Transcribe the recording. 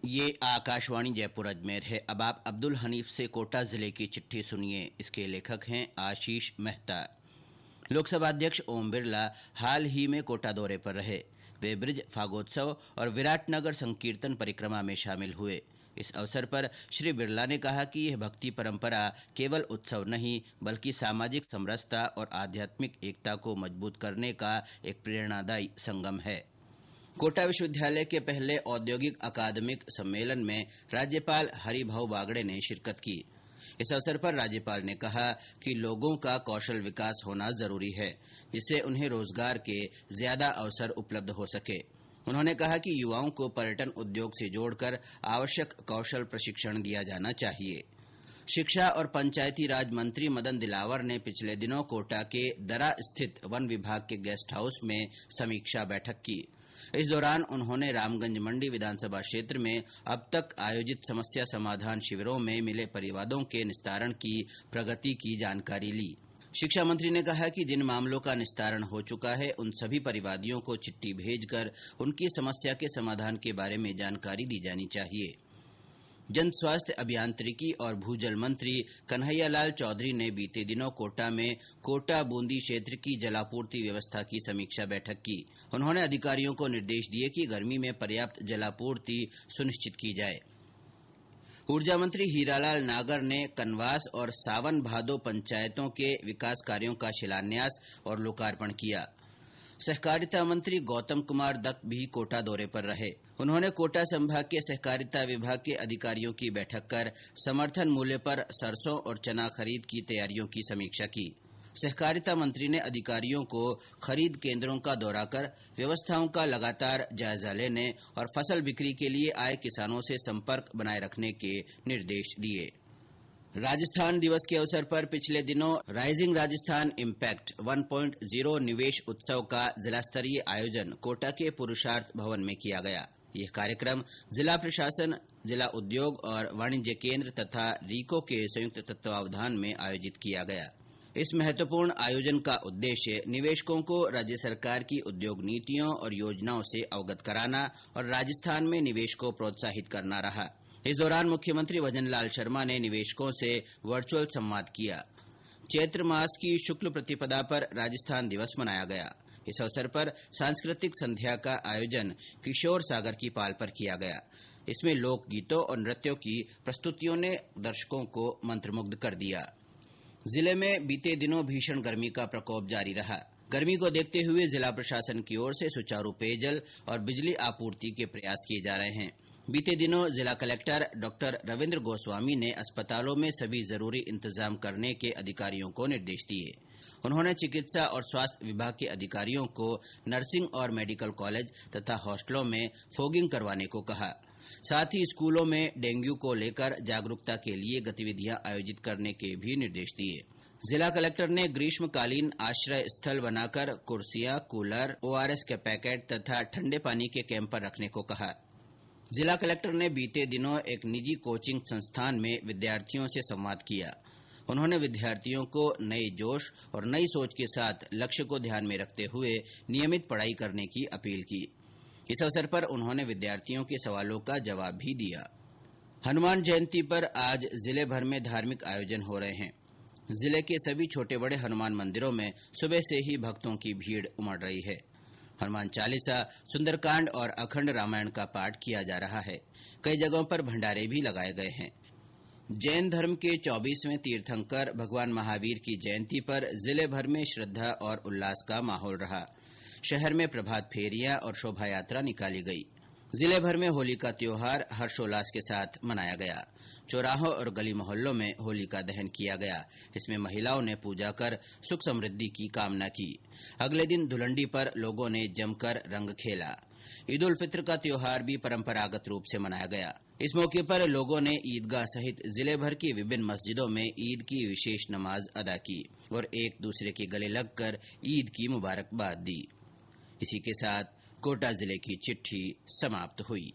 ये आकाशवाणी जयपुर अजमेर है। अब आप अब्दुल हनीफ से कोटा जिले की चिट्ठी सुनिए। इसके लेखक हैं आशीष मेहता। लोकसभा अध्यक्ष ओम बिरला हाल ही में कोटा दौरे पर रहे। वे ब्रिज फागोत्सव और विराटनगर संकीर्तन परिक्रमा में शामिल हुए। इस अवसर पर श्री बिरला ने कहा कि यह भक्ति परंपरा केवल उत्सव नहीं बल्कि सामाजिक समरसता और आध्यात्मिक एकता को मजबूत करने का एक प्रेरणादायी संगम है। कोटा विश्वविद्यालय के पहले औद्योगिक अकादमिक सम्मेलन में राज्यपाल हरिभाऊ बागड़े ने शिरकत की। इस अवसर पर राज्यपाल ने कहा कि लोगों का कौशल विकास होना जरूरी है, जिससे उन्हें रोजगार के ज्यादा अवसर उपलब्ध हो सके। उन्होंने कहा कि युवाओं को पर्यटन उद्योग से जोड़कर आवश्यक कौशल प्रशिक्षण दिया जाना चाहिए। शिक्षा और पंचायती राज मंत्री मदन दिलावर ने पिछले दिनों कोटा के दरा स्थित वन विभाग के गेस्ट हाउस में समीक्षा बैठक की। इस दौरान उन्होंने रामगंज मंडी विधानसभा क्षेत्र में अब तक आयोजित समस्या समाधान शिविरों में मिले परिवादों के निस्तारण की प्रगति की जानकारी ली। शिक्षा मंत्री ने कहा कि जिन मामलों का निस्तारण हो चुका है उन सभी परिवादियों को चिट्ठी भेजकर उनकी समस्या के समाधान के बारे में जानकारी दी जानी चाहिए। जन स्वास्थ्य अभियांत्रिकी और भूजल मंत्री कन्हैयालाल चौधरी ने बीते दिनों कोटा में कोटा बूंदी क्षेत्र की जलापूर्ति व्यवस्था की समीक्षा बैठक की। उन्होंने अधिकारियों को निर्देश दिए कि गर्मी में पर्याप्त जलापूर्ति सुनिश्चित की जाए। ऊर्जा मंत्री हीरालाल नागर ने कनवास और सावन भादो पंचायतों के विकास कार्यों का शिलान्यास और लोकार्पण किया। सहकारिता मंत्री गौतम कुमार दत्त भी कोटा दौरे पर रहे। उन्होंने कोटा संभाग के सहकारिता विभाग के अधिकारियों की बैठक कर समर्थन मूल्य पर सरसों और चना खरीद की तैयारियों की समीक्षा की। सहकारिता मंत्री ने अधिकारियों को खरीद केंद्रों का दौरा कर व्यवस्थाओं का लगातार जायजा लेने और फसल बिक्री के लिए आए किसानों से संपर्क बनाए रखने के निर्देश दिए। राजस्थान दिवस के अवसर पर पिछले दिनों राइजिंग राजस्थान इम्पैक्ट 1.0 निवेश उत्सव का जिला स्तरीय आयोजन कोटा के पुरुषार्थ भवन में किया गया। यह कार्यक्रम जिला प्रशासन, जिला उद्योग और वाणिज्य केंद्र तथा रीको के संयुक्त तत्वावधान में आयोजित किया गया। इस महत्वपूर्ण आयोजन का उद्देश्य निवेशकों को राज्य सरकार की उद्योग नीतियों और योजनाओं से अवगत कराना और राजस्थान में निवेश को प्रोत्साहित करना रहा। इस दौरान मुख्यमंत्री भजनलाल शर्मा ने निवेशकों से वर्चुअल संवाद किया। चैत्र मास की शुक्ल प्रतिपदा पर राजस्थान दिवस मनाया गया। इस अवसर पर सांस्कृतिक संध्या का आयोजन किशोर सागर की पाल पर किया गया। इसमें लोकगीतों और नृत्यों की प्रस्तुतियों ने दर्शकों को मंत्रमुग्ध कर दिया। जिले में बीते दिनों भीषण गर्मी का प्रकोप जारी रहा। गर्मी को देखते हुए जिला प्रशासन की ओर से सुचारू पेयजल और बिजली आपूर्ति के प्रयास किए जा रहे हैं। बीते दिनों जिला कलेक्टर डॉक्टर रविन्द्र गोस्वामी ने अस्पतालों में सभी जरूरी इंतजाम करने के अधिकारियों को निर्देश दिए। उन्होंने चिकित्सा और स्वास्थ्य विभाग के अधिकारियों को नर्सिंग और मेडिकल कॉलेज तथा हॉस्टलों में फॉगिंग करवाने को कहा। साथ ही स्कूलों में डेंगू को लेकर जागरूकता के लिए गतिविधियां आयोजित करने के भी निर्देश दिए। जिला कलेक्टर ने ग्रीष्मकालीन आश्रय स्थल बनाकर कुर्सियां, कूलर, ORS के पैकेट तथा ठंडे पानी के कैंपर रखने को कहा। जिला कलेक्टर ने बीते दिनों एक निजी कोचिंग संस्थान में विद्यार्थियों से संवाद किया। उन्होंने विद्यार्थियों को नए जोश और नई सोच के साथ लक्ष्य को ध्यान में रखते हुए नियमित पढ़ाई करने की अपील की। इस अवसर पर उन्होंने विद्यार्थियों के सवालों का जवाब भी दिया। हनुमान जयंती पर आज जिले भर में धार्मिक आयोजन हो रहे हैं। जिले के सभी छोटे बड़े हनुमान मंदिरों में सुबह से ही भक्तों की भीड़ उमड़ रही है। हनुमान चालीसा, सुंदरकांड और अखंड रामायण का पाठ किया जा रहा है। कई जगहों पर भंडारे भी लगाए गए हैं। जैन धर्म के 24वें तीर्थंकर भगवान महावीर की जयंती पर जिले भर में श्रद्धा और उल्लास का माहौल रहा। शहर में प्रभात फेरियां और शोभा यात्रा निकाली गई। जिले भर में होली का त्योहार हर्षोल्लास के साथ मनाया गया। चौराहों और गली मोहल्लों में होली का दहन किया गया। इसमें महिलाओं ने पूजा कर सुख समृद्धि की कामना की। अगले दिन धुलंडी पर लोगों ने जमकर रंग खेला। ईद उल फित्र का त्योहार भी परंपरागत रूप से मनाया गया। इस मौके पर लोगों ने ईदगाह सहित जिले भर की विभिन्न मस्जिदों में ईद की विशेष नमाज अदा की और एक दूसरे के गले लगकर ईद की मुबारकबाद दी। इसी के साथ कोटा जिले की चिट्ठी समाप्त हुई।